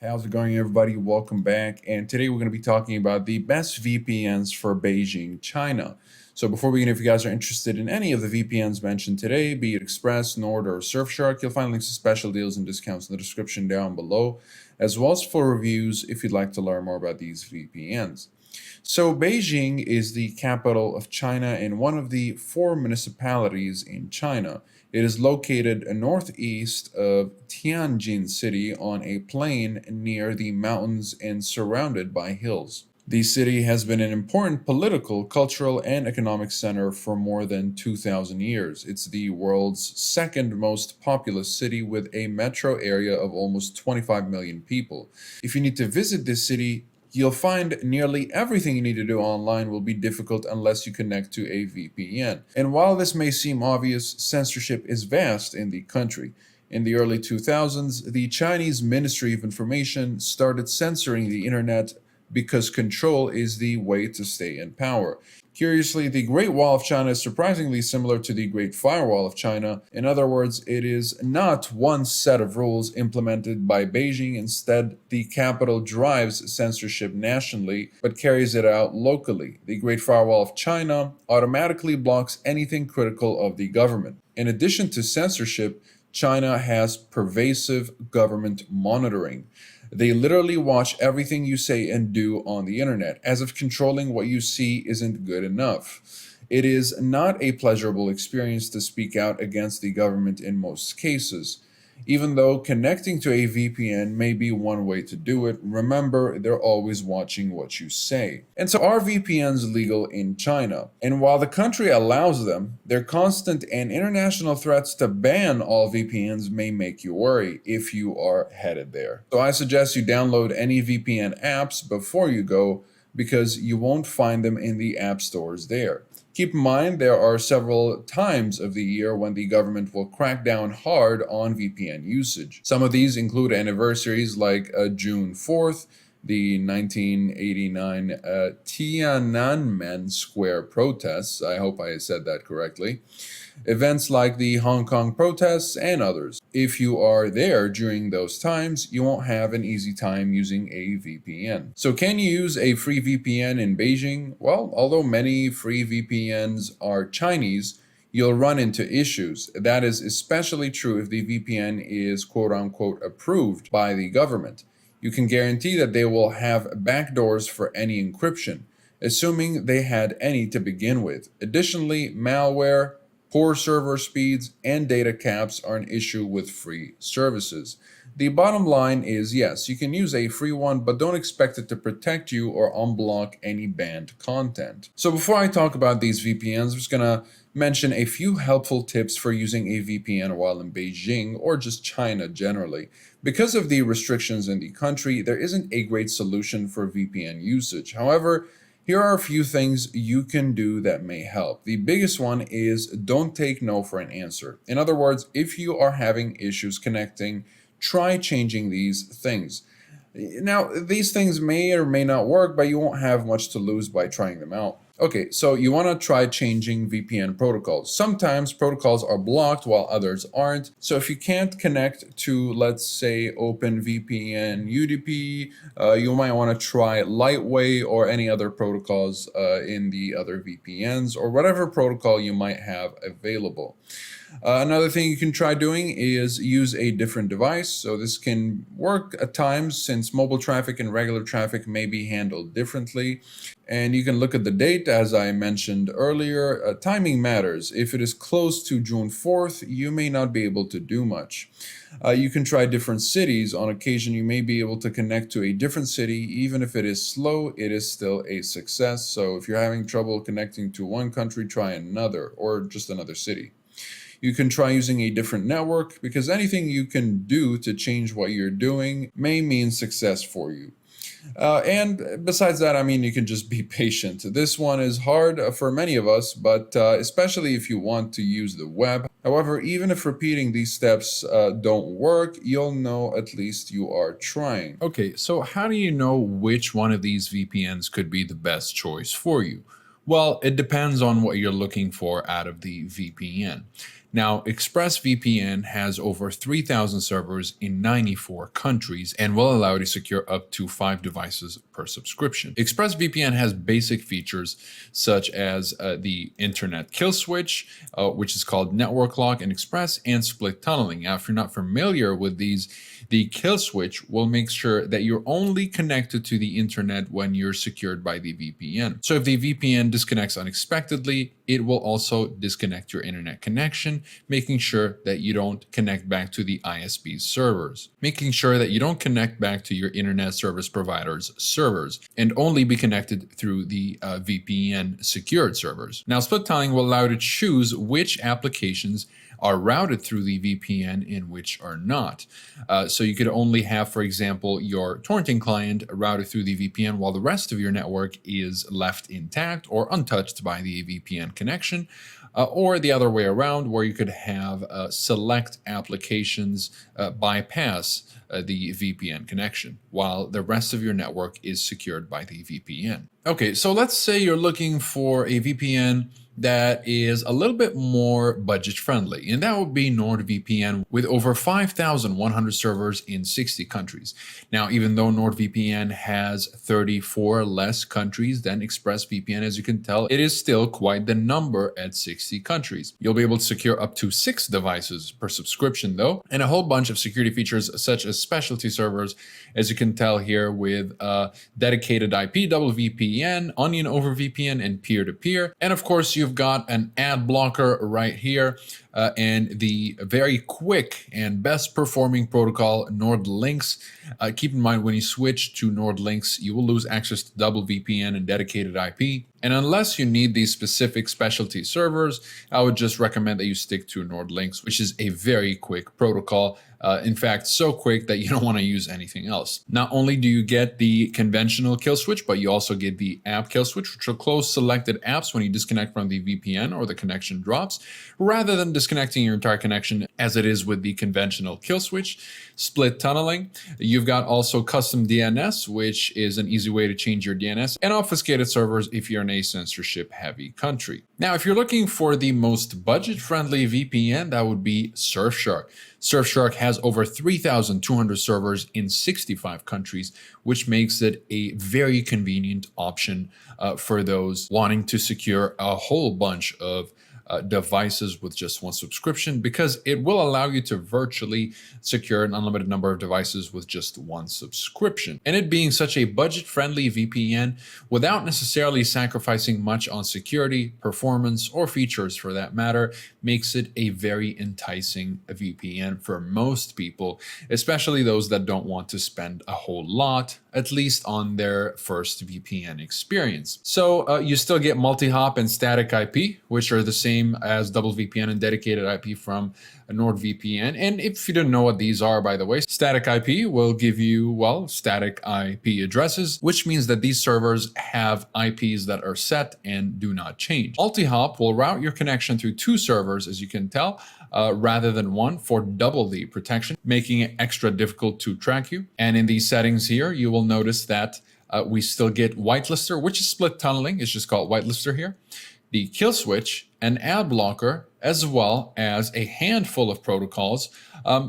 How's it going, everybody? Welcome back. And today we're going to be talking about the best VPNs for Beijing, China. So before we begin, if you guys are interested in any of the VPNs mentioned today, be it Express, Nord, or Surfshark, you'll find links to special deals and discounts in the description down below, as well as full reviews if you'd like to learn more about these VPNs. So Beijing is the capital of China and one of the four municipalities in China. It is located northeast of Tianjin City on a plain near the mountains and surrounded by hills. The city has been an important political, cultural, and economic center for more than 2,000 years. It's the world's second most populous city with a metro area of almost 25 million people. If you need to visit this city, you'll find nearly everything you need to do online will be difficult unless you connect to a VPN. And while this may seem obvious, censorship is vast in the country. In the early 2000s, the Chinese Ministry of Information started censoring the internet because control is the way to stay in power. Curiously, the Great Wall of China is surprisingly similar to the Great Firewall of China. In other words, it is not one set of rules implemented by Beijing. Instead, the capital drives censorship nationally but carries it out locally. The Great Firewall of China automatically blocks anything critical of the government. In addition to censorship, China has pervasive government monitoring. They literally watch everything you say and do on the internet, as if controlling what you see isn't good enough. It is not a pleasurable experience to speak out against the government in most cases. Even though connecting to a VPN may be one way to do it, remember they're always watching what you say. And so are VPNs legal in China? And while the country allows them, their constant and international threats to ban all VPNs may make you worry if you are headed there. So I suggest you download any VPN apps before you go because you won't find them in the app stores there. Keep in mind, there are several times of the year when the government will crack down hard on VPN usage. Some of these include anniversaries like June 4th, the 1989 Tiananmen Square protests. I hope I said that correctly. Events like the Hong Kong protests and others. If you are there during those times, you won't have an easy time using a VPN. So can you use a free VPN in Beijing? Well, although many free VPNs are Chinese, you'll run into issues. That is especially true if the VPN is quote unquote approved by the government. You can guarantee that they will have backdoors for any encryption, assuming they had any to begin with. Additionally, malware, poor server speeds, and data caps are an issue with free services. The bottom line is yes, you can use a free one, but don't expect it to protect you or unblock any banned content. So before I talk about these VPNs, I'm just going to mention a few helpful tips for using a VPN while in Beijing or just China generally. Because of the restrictions in the country, there isn't a great solution for VPN usage. However, here are a few things you can do that may help. The biggest one is don't take no for an answer. In other words, if you are having issues connecting, try changing these things. Now, these things may or may not work, but you won't have much to lose by trying them out. Okay, so you want to try changing VPN protocols. Sometimes protocols are blocked while others aren't. So if you can't connect to, let's say, OpenVPN, UDP, you might want to try Lightway or any other protocols in the other VPNs or whatever protocol you might have available. Another thing you can try doing is use a different device. So this can work at times since mobile traffic and regular traffic may be handled differently. And you can look at the date, as I mentioned earlier. Timing matters. If it is close to June 4th, you may not be able to do much. You can try different cities. On occasion, you may be able to connect to a different city. Even if it is slow, it is still a success. So if you're having trouble connecting to one country, try another or just another city. You can try using a different network because anything you can do to change what you're doing may mean success for you. And besides that, I mean, you can just be patient. This one is hard for many of us, but especially if you want to use the web. However, even if repeating these steps don't work, you'll know at least you are trying. Okay, so how do you know which one of these VPNs could be the best choice for you? Well, it depends on what you're looking for out of the VPN. Now, ExpressVPN has over 3,000 servers in 94 countries and will allow you to secure up to 5 devices per subscription. ExpressVPN has basic features such as the internet kill switch, which is called network lock and express, and split tunneling. Now, if you're not familiar with these, the kill switch will make sure that you're only connected to the internet when you're secured by the VPN. So if the VPN disconnects unexpectedly, it will also disconnect your internet connection, making sure that you don't connect back to the ISP's servers, making sure that you don't connect back to your internet service provider's servers, and only be connected through the VPN secured servers. Now, split tunneling will allow you to choose which applications are routed through the VPN and which are not. So you could only have, for example, your torrenting client routed through the VPN while the rest of your network is left intact or untouched by the VPN connection, or the other way around, where you could have select applications bypass the VPN connection while the rest of your network is secured by the VPN. Okay, so let's say you're looking for a VPN that is a little bit more budget friendly, and that would be NordVPN with over 5,100 servers in 60 countries. Now, even though NordVPN has 34 less countries than ExpressVPN, as you can tell, it is still quite the number at 60 countries. You'll be able to secure up to 6 devices per subscription though, and a whole bunch of security features such as specialty servers, as you can tell here, with dedicated IP, double VPN, onion over VPN, and peer-to-peer. And of course, you've got an ad blocker right here, and the very quick and best performing protocol, NordLynx. Keep in mind, when you switch to NordLynx, you will lose access to double VPN and dedicated IP. And unless you need these specific specialty servers, I would just recommend that you stick to NordLynx, which is a very quick protocol. In fact, so quick that you don't want to use anything else. Not only do you get the conventional kill switch, but you also get the app kill switch, which will close selected apps when you disconnect from the VPN or the connection drops, rather than disconnecting your entire connection as it is with the conventional kill switch. Split tunneling. You've got also custom DNS, which is an easy way to change your DNS, and obfuscated servers if you're in a censorship heavy country. Now, if you're looking for the most budget friendly VPN, that would be Surfshark. Surfshark has over 3,200 servers in 65 countries, which makes it a very convenient option for those wanting to secure a whole bunch of devices with just one subscription, because it will allow you to virtually secure an unlimited number of devices with just one subscription. And it being such a budget-friendly VPN without necessarily sacrificing much on security, performance, or features for that matter, makes it a very enticing VPN for most people, especially those that don't want to spend a whole lot, at least on their first VPN experience. So you still get multi-hop and static IP, which are the same as double VPN and dedicated IP from NordVPN. And if you don't know what these are, by the way, static IP will give you, well, static IP addresses, which means that these servers have IPs that are set and do not change. Multi-hop will route your connection through 2 servers, as you can tell, rather than 1, for double the protection, making it extra difficult to track you. And in these settings here, you will notice that we still get whitelister, which is split tunneling. It's just called whitelister here. The kill switch, an ad blocker, as well as a handful of protocols.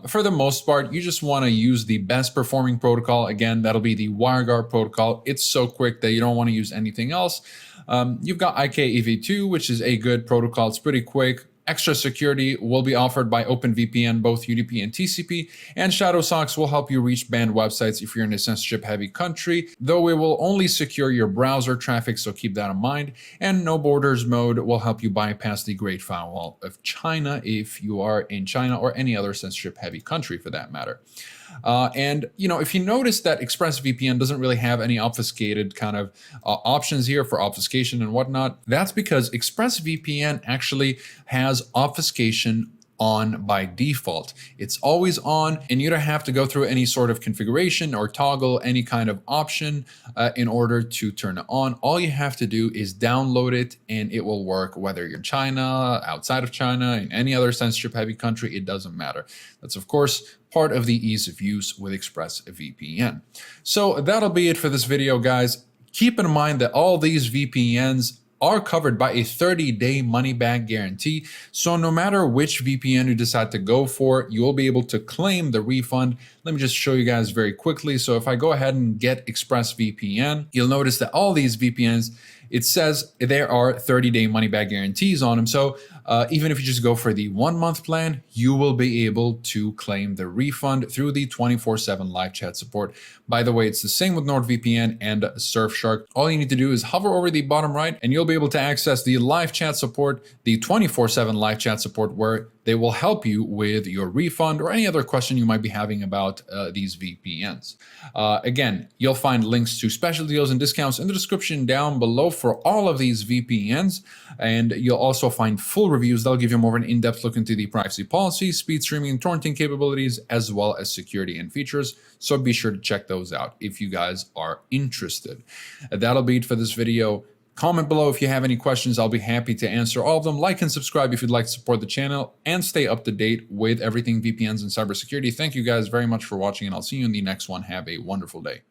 For the most part, you just want to use the best performing protocol. Again, that'll be the WireGuard protocol. It's so quick that you don't want to use anything else. You've got IKEV2, which is a good protocol. It's pretty quick. Extra security will be offered by OpenVPN, both UDP and TCP, and Shadow Socks will help you reach banned websites if you're in a censorship-heavy country, though it will only secure your browser traffic, so keep that in mind. And No Borders mode will help you bypass the Great Firewall of China if you are in China or any other censorship-heavy country for that matter. And, you know, if you notice that ExpressVPN doesn't really have any obfuscated kind of options here for obfuscation and whatnot, that's because ExpressVPN actually has obfuscation on by default. It's always on, and you don't have to go through any sort of configuration or toggle any kind of option in order to turn it on. All you have to do is download it, and it will work whether you're in China, outside of China, in any other censorship-heavy country. It doesn't matter. That's, of course, part of the ease of use with ExpressVPN. So that'll be it for this video, guys. Keep in mind that all these VPNs are covered by a 30-day money-back guarantee. So no matter which VPN you decide to go for, you will be able to claim the refund. Let me just show you guys very quickly. So if I go ahead and get ExpressVPN, you'll notice that all these VPNs, it says there are 30-day money-back guarantees on them. So even if you just go for the 1-month plan, you will be able to claim the refund through the 24/7 live chat support. By the way, it's the same with NordVPN and Surfshark. All you need to do is hover over the bottom right and you'll be able to access the live chat support, the 24/7 live chat support, where they will help you with your refund or any other question you might be having about these VPNs. Again, you'll find links to special deals and discounts in the description down below for all of these VPNs. And you'll also find full reviews that'll give you more of an in-depth look into the privacy policy, speed streaming, and torrenting capabilities, as well as security and features. So be sure to check those out if you guys are interested. That'll be it for this video. Comment below if you have any questions. I'll be happy to answer all of them. Like and subscribe if you'd like to support the channel and stay up to date with everything VPNs and cybersecurity. Thank you guys very much for watching, and I'll see you in the next one. Have a wonderful day.